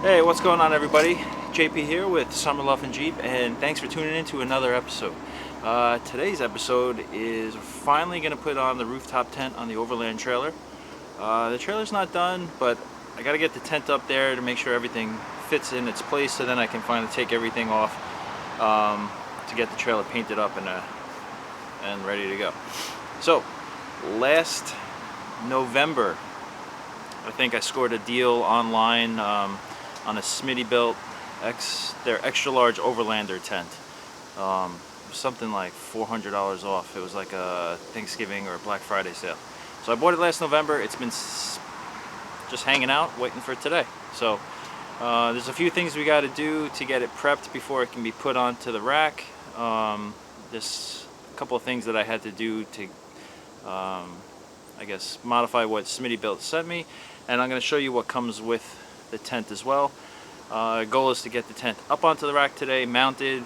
Hey, what's going on, everybody? JP here with Summer Love and Jeep, and thanks for tuning in to another episode. Today's episode is finally going to put on the rooftop tent on the Overland trailer. The trailer's not done, but I got to get the tent up there to make sure everything fits in its place, so then I can finally take everything off to get the trailer painted up and ready to go. So, last November, I think I scored a deal online on a Smittybilt their extra large Overlander tent. Something like $400 off. It was like a Thanksgiving or Black Friday sale. So I bought it last November. It's been just hanging out, waiting for today. So there's a few things we got to do to get it prepped before it can be put onto the rack. There's a couple of things that I had to do to, I guess, modify what Smittybilt sent me, and I'm going to show you what comes with the tent as well. Goal is to get the tent up onto the rack today, mounted,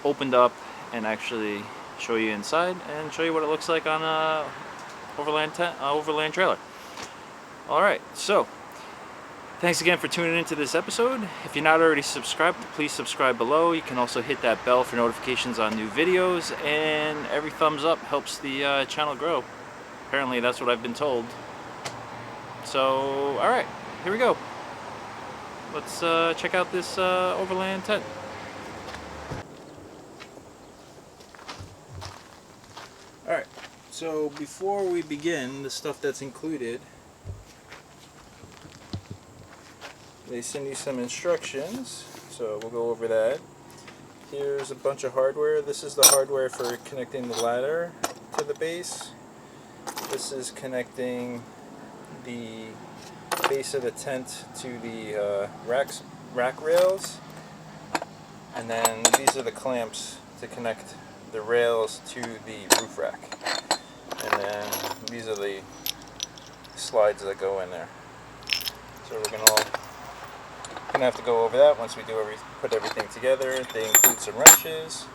opened up, and actually show you inside and show you what it looks like on a Overland trailer. Alright, so thanks again for tuning into this episode. If you're not already subscribed, please subscribe below. You can also hit that bell for notifications on new videos, and every thumbs up helps the channel grow. Apparently that's what I've been told. So, alright, here we go. Let's check out this Overland tent. Alright, so before we begin, the stuff that's included, they send you some instructions, so we'll go over that. Here's a bunch of hardware. This is the hardware for connecting the ladder to the base. This is connecting the base of the tent to the rack rails, and then these are the clamps to connect the rails to the roof rack, and then these are the slides that go in there. So we're gonna have to go over that once we do put everything together. They include some wrenches.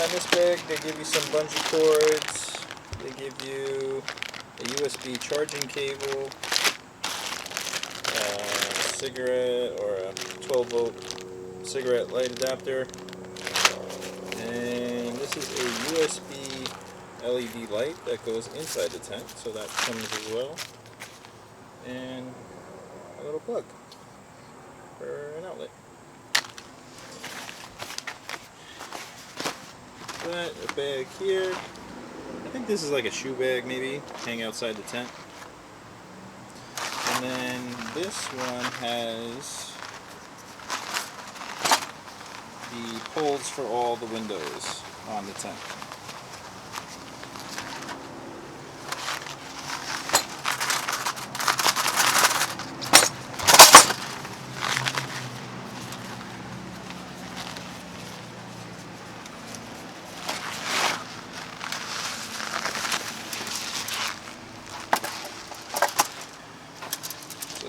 In this bag they give you some bungee cords. They give you a USB charging cable, a cigarette or a 12-volt cigarette light adapter, and this is a USB LED light that goes inside the tent, so that comes as well, and a little plug for an outlet. That, a bag here. I think this is like a shoe bag, maybe, hang outside the tent. And then this one has the poles for all the windows on the tent.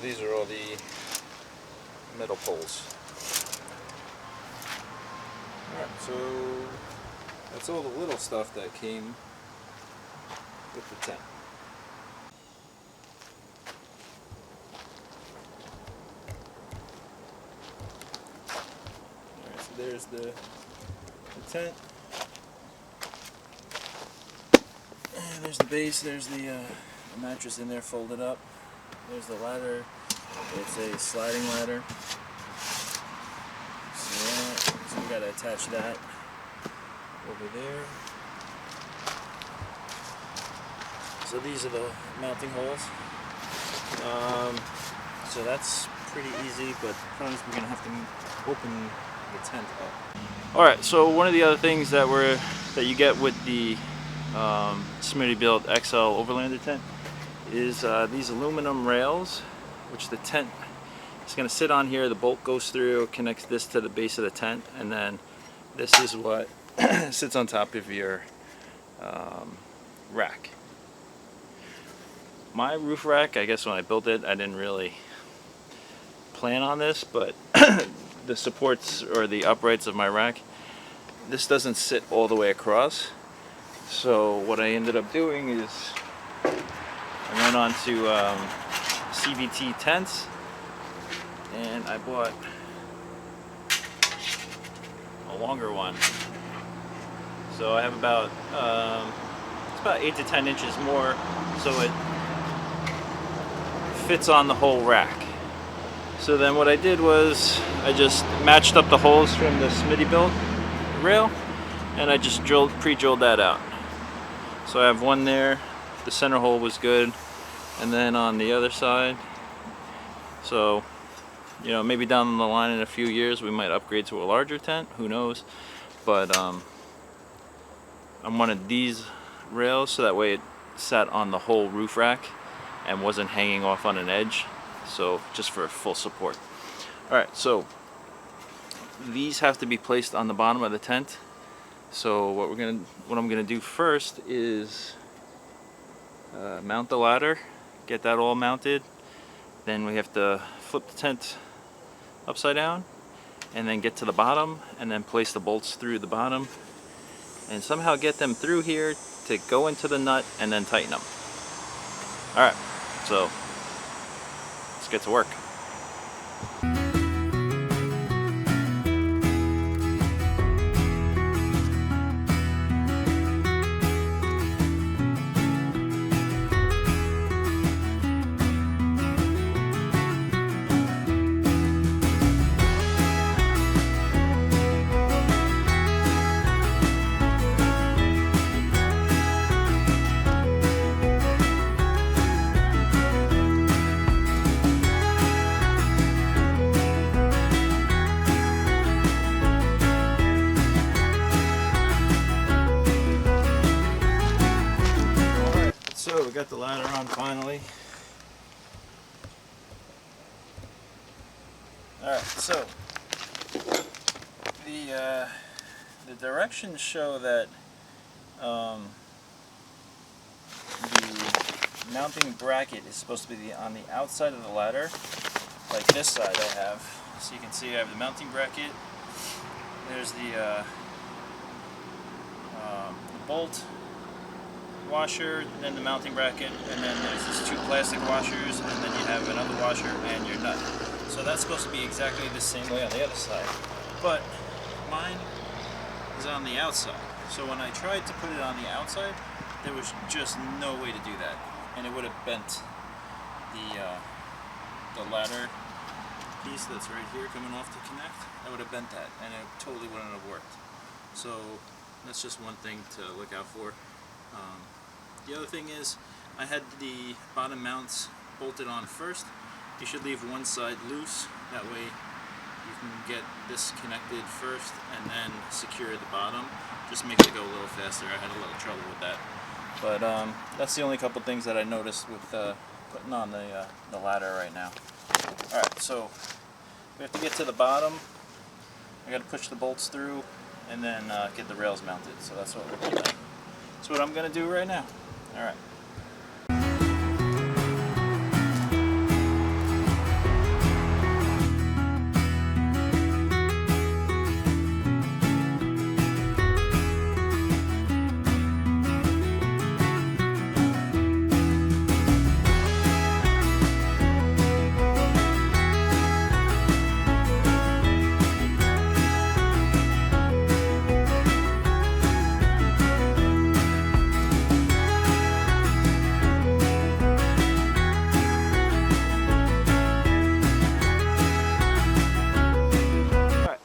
These are all the metal poles. Alright, so that's all the little stuff that came with the tent. Alright, so there's the tent. And there's the base, there's the mattress in there folded up. There's the ladder. It's a sliding ladder. So we gotta attach that over there. So these are the mounting holes. So that's pretty easy, but the problem is we're gonna have to open the tent up. All right. So one of the other things that you get with the Smittybilt XL Overlander tent is these aluminum rails, which the tent is going to sit on here. The bolt goes through, connects this to the base of the tent, and then this is what sits on top of your rack. My roof rack, I guess when I built it, I didn't really plan on this, but the supports or the uprights of my rack, this doesn't sit all the way across. So what I ended up doing is I went on to CVT tents, and I bought a longer one. So I have about it's about 8 to 10 inches more, so it fits on the whole rack. So then what I did was I just matched up the holes from the Smittybilt rail, and I just pre-drilled that out. So I have one there, the center hole was good, and then on the other side, so you know, maybe down the line in a few years we might upgrade to a larger tent, who knows. But I wanted these rails so that way it sat on the whole roof rack and wasn't hanging off on an edge, so just for full support. Alright, so these have to be placed on the bottom of the tent. So what I'm gonna do first is mount the ladder, get that all mounted. Then we have to flip the tent upside down and then get to the bottom and then place the bolts through the bottom and somehow get them through here to go into the nut and then tighten them. Alright, so let's get to work. So we got the ladder on finally. Alright, so the directions show that the mounting bracket is supposed to be on the outside of the ladder, like this side I have. So you can see I have the mounting bracket. There's the bolt washer, then the mounting bracket, and then there's these two plastic washers, and then you have another washer and your nut. So that's supposed to be exactly the same way on the other side, but mine is on the outside. So when I tried to put it on the outside, there was just no way to do that, and it would have bent the ladder piece that's right here coming off to connect. I would have bent that, and it totally wouldn't have worked. So that's just one thing to look out for. The other thing is, I had the bottom mounts bolted on first. You should leave one side loose, that way you can get this connected first and then secure the bottom. Just makes it go a little faster. I had a little trouble with that. But that's the only couple things that I noticed with putting on the ladder right now. Alright, so we have to get to the bottom. I got to push the bolts through and then get the rails mounted. So that's what we're doing. That's what I'm going to do right now. Alright.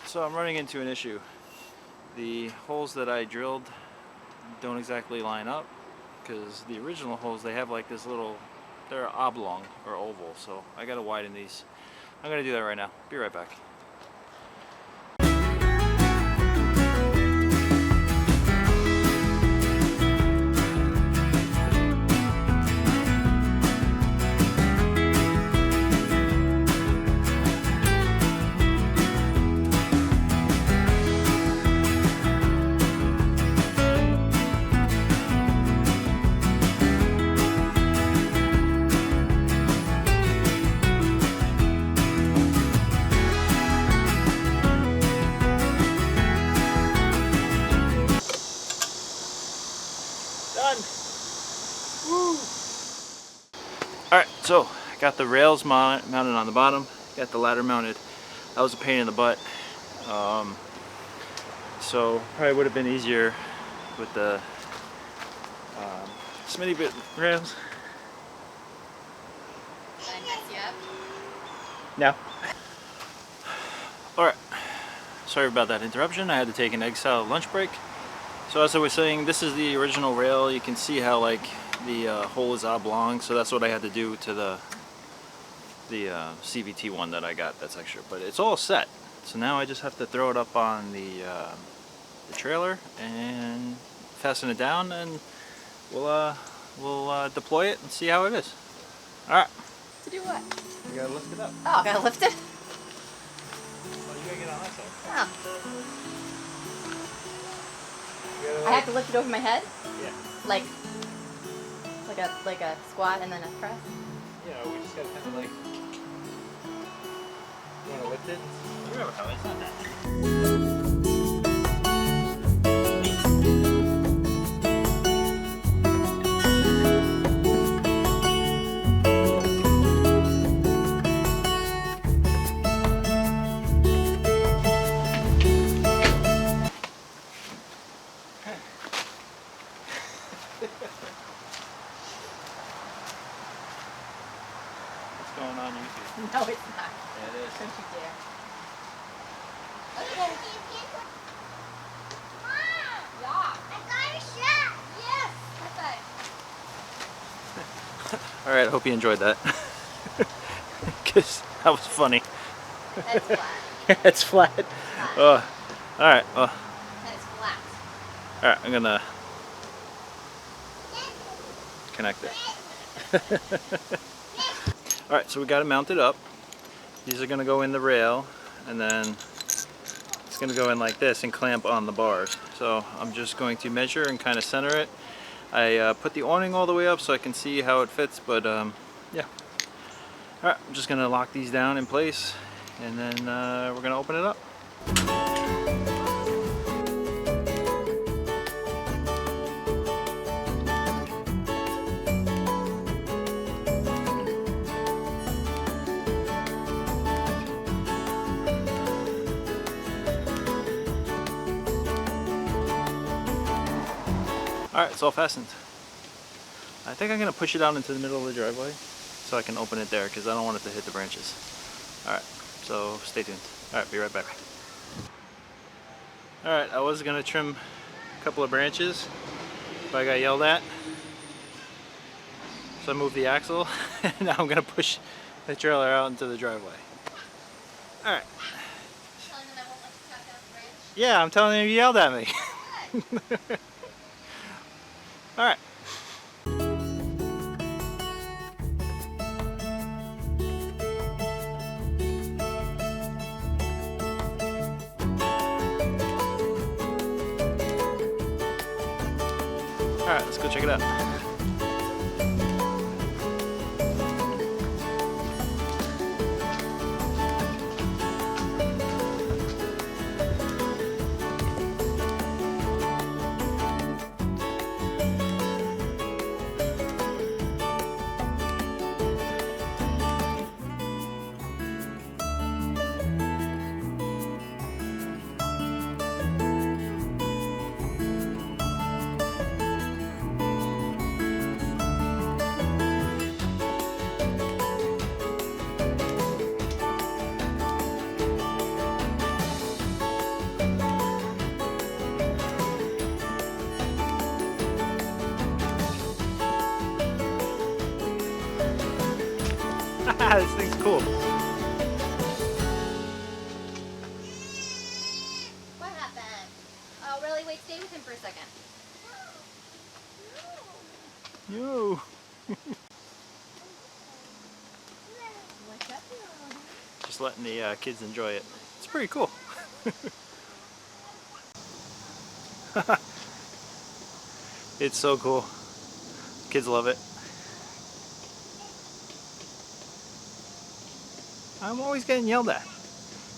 So I'm running into an issue. The holes that I drilled don't exactly line up, because the original holes, they have like this little, they're oblong or oval, so I gotta widen these. I'm gonna do that right now. Be right back. So I got the rails mounted on the bottom, got the ladder mounted. That was a pain in the butt. So probably would have been easier with the Smittybilt rails. Did I mess you up? No. Alright, sorry about that interruption. I had to take an egg salad lunch break. So as I was saying, this is the original rail. You can see how like the hole is oblong, so that's what I had to do to the CVT one that I got that's extra. But it's all set. So now I just have to throw it up on the trailer and fasten it down, and we'll deploy it and see how it is. Alright. To do what? You gotta lift it up. Oh, I gotta lift it? Well, you gotta get on that side. Oh. I have to lift it over my head? Yeah. Like a squat and then a press? Yeah, we just gotta kind of like... You wanna lift it? Whatever, it's not that. What's going on YouTube? No, it's not. Yeah, it is. Don't you dare. Okay. Yeah. I got a shot. Yes. Perfect. Alright, I hope you enjoyed that. Because that was funny. That's flat. It's flat. Alright, well. That is flat. Alright, I'm gonna connect it. Alright, so we got it mounted up. These are gonna go in the rail, and then it's gonna go in like this and clamp on the bars. So I'm just going to measure and kind of center it. I put the awning all the way up so I can see how it fits, but yeah. Alright, I'm just gonna lock these down in place, and then we're gonna open it up. Alright, it's all fastened. I think I'm going to push it out into the middle of the driveway so I can open it there, because I don't want it to hit the branches. Alright, so stay tuned. Alright, be right back. Alright, I was going to trim a couple of branches, but I got yelled at. So I moved the axle, and now I'm going to push the trailer out into the driveway. Alright. Telling them I won't let you cut down the branch? Yeah, I'm telling you, you yelled at me. Alright. Alright, let's go check it out. This thing's cool. What happened? Oh, really? Wait, stay with him for a second. Yo. What's up, Just letting the kids enjoy it. It's pretty cool. It's so cool. Kids love it. I'm always getting yelled at.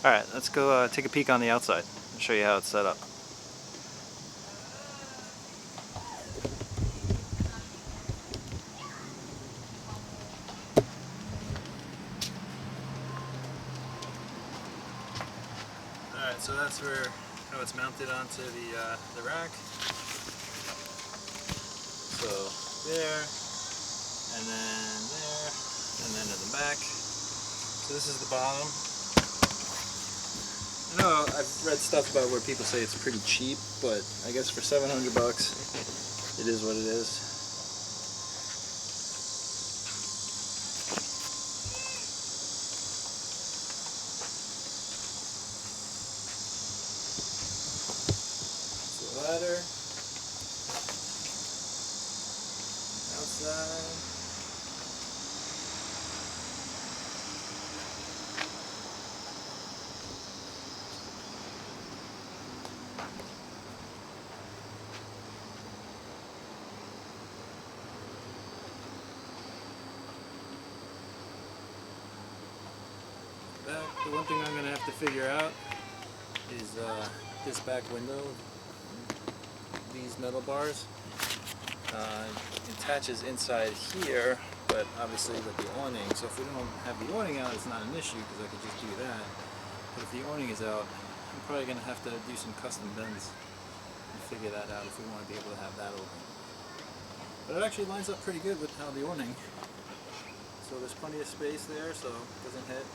Alright, let's go take a peek on the outside. I'll show you how it's set up. so that's where how it's mounted onto the rack. So there, and then in the back. So this is the bottom. I know I've read stuff about where people say it's pretty cheap, but I guess for $700 it is what it is. It's a ladder. Outside. The one thing I'm going to have to figure out is this back window, these metal bars. It attaches inside here, but obviously with the awning. So if we don't have the awning out, it's not an issue because I could just do that. But if the awning is out, I'm probably going to have to do some custom bends and figure that out if we want to be able to have that open. But it actually lines up pretty good with how the awning. So there's plenty of space there, so it doesn't hit.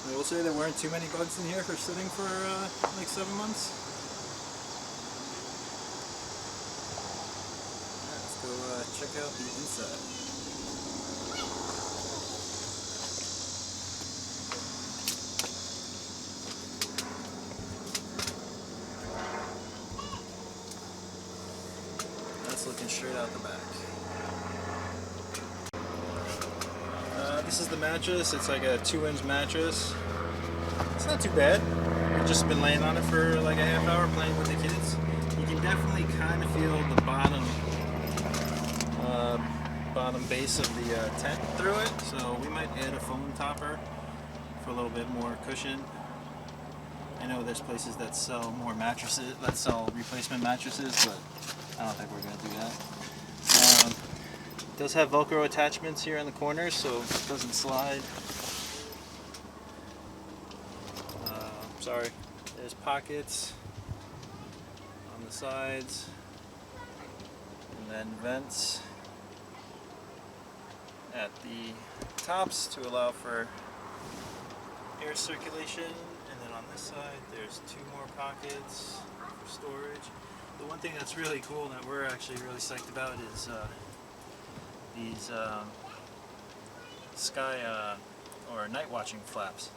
I will say there weren't too many bugs in here for sitting for like 7 months. Alright, let's go check out the inside. That's looking straight out the back. This is the mattress. It's like a 2-inch mattress. It's not too bad. I've just been laying on it for like a half hour playing with the kids. You can definitely kind of feel the bottom base of the tent through it. So we might add a foam topper for a little bit more cushion. I know there's places that sell more mattresses, that sell replacement mattresses, but I don't think we're going to do that. It does have Velcro attachments here in the corners, so it doesn't slide. Sorry. There's pockets on the sides, and then vents at the tops to allow for air circulation. And then on this side, there's 2 more pockets for storage. The one thing that's really cool that we're actually really psyched about is these sky or night watching flaps.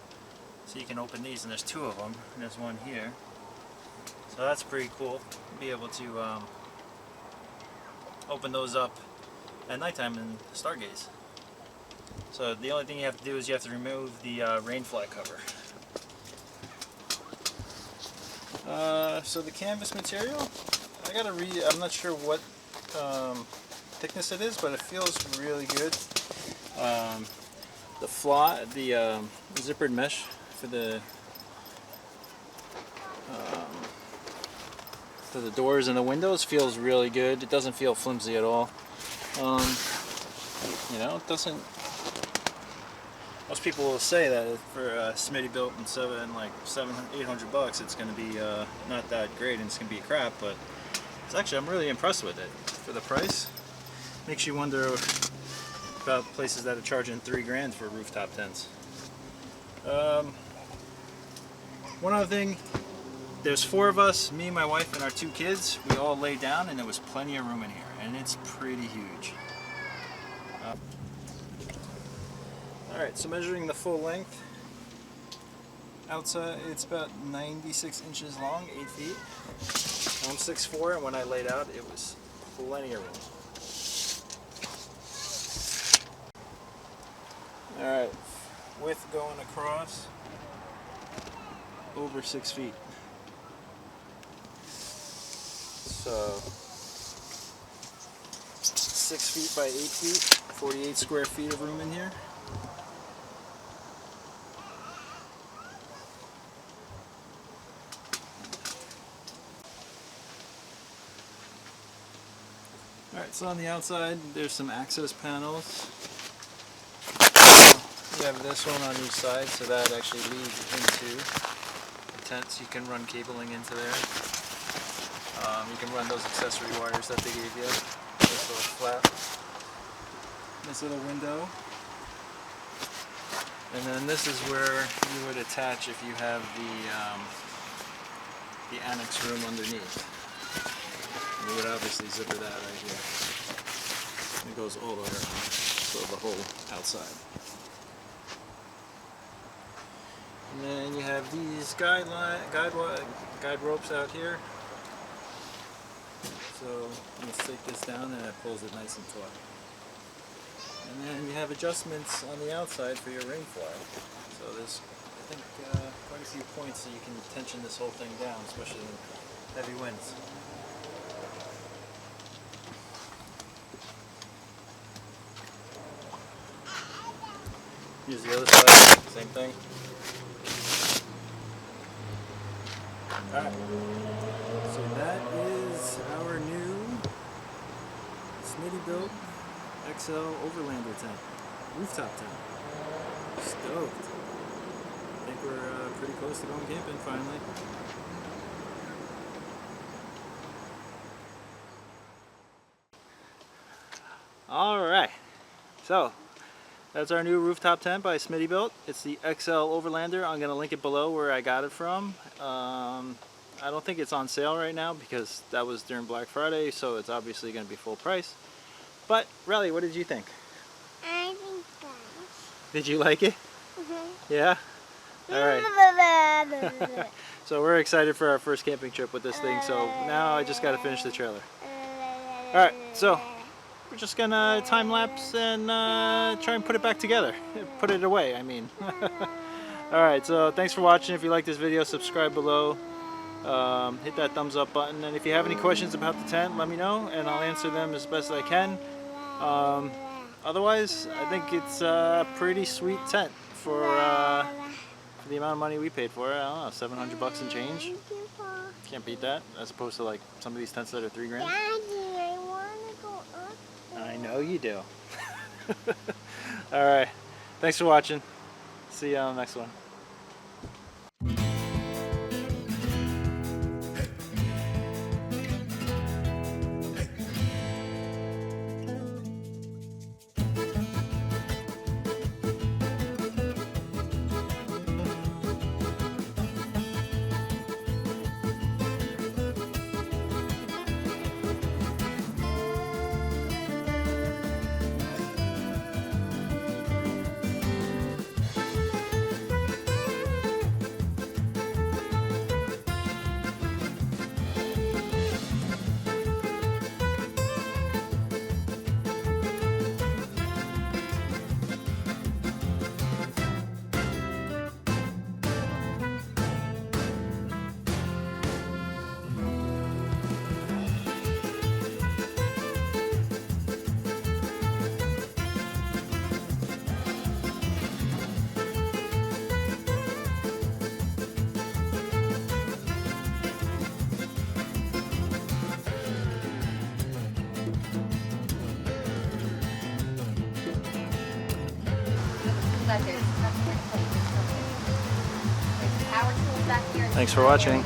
So you can open these, and there's 2 of them, and there's one here. So that's pretty cool. Be able to open those up at nighttime and stargaze. So the only thing you have to do is you have to remove the rain fly cover. So the canvas material, I gotta read. I'm not sure what thickness it is, but it feels really good. The zippered mesh for the doors and the windows feels really good. It doesn't feel flimsy at all. You know, it doesn't. Most people will say that for Smittybilt and $800, it's going to be not that great and it's going to be crap. But it's actually, I'm really impressed with it for the price. Makes you wonder about places that are charging $3 grand for rooftop tents. One other thing, there's 4 of us, me, my wife, and our 2 kids. We all lay down, and there was plenty of room in here, and it's pretty huge. Alright, so measuring the full length, outside it's about 96 inches long, 8 feet. I'm 6'4", and when I laid out, it was plenty of room. Alright, width going across, over 6 feet. So 6 feet by 8 feet, 48 square feet of room in here. Alright, so on the outside there's some access panels. You have this one on each side, so that actually leads into the tent, so you can run cabling into there. You can run those accessory wires that they gave you. This little flap, this little window, and then this is where you would attach if you have the annex room underneath. And you would obviously zipper that right here. It goes all the way around, so the whole outside. And then you have these guide ropes out here. So you stick this down and it pulls it nice and taut. And then you have adjustments on the outside for your ring fly. So there's, I think, quite a few points so you can tension this whole thing down, especially in heavy winds. Here's the other side, same thing. Alright, so that is our new Smittybilt XL Overlander tent, rooftop tent. Stoked. I think we're pretty close to going camping finally. Alright, so that's our new rooftop tent by Smittybilt. It's the XL Overlander. I'm going to link it below where I got it from. I don't think it's on sale right now because that was during Black Friday, so it's obviously going to be full price. But, Riley, what did you think? I think so. Did you like it? Mm-hmm. Yeah? Alright. So we're excited for our first camping trip with this thing, so now I just got to finish the trailer. Alright, so we're just gonna time lapse and try and put it back together. Put it away, I mean. Alright, so thanks for watching. If you like this video, subscribe below. Hit that thumbs up button. And if you have any questions about the tent, let me know and I'll answer them as best I can. Otherwise, I think it's a pretty sweet tent for the amount of money we paid for it. I don't know, 700 bucks and change. Can't beat that, as opposed to like some of these tents that are $3 grand. Daddy, I want to go up there. I know you do. Alright, thanks for watching. See you on the next one. Thanks for watching.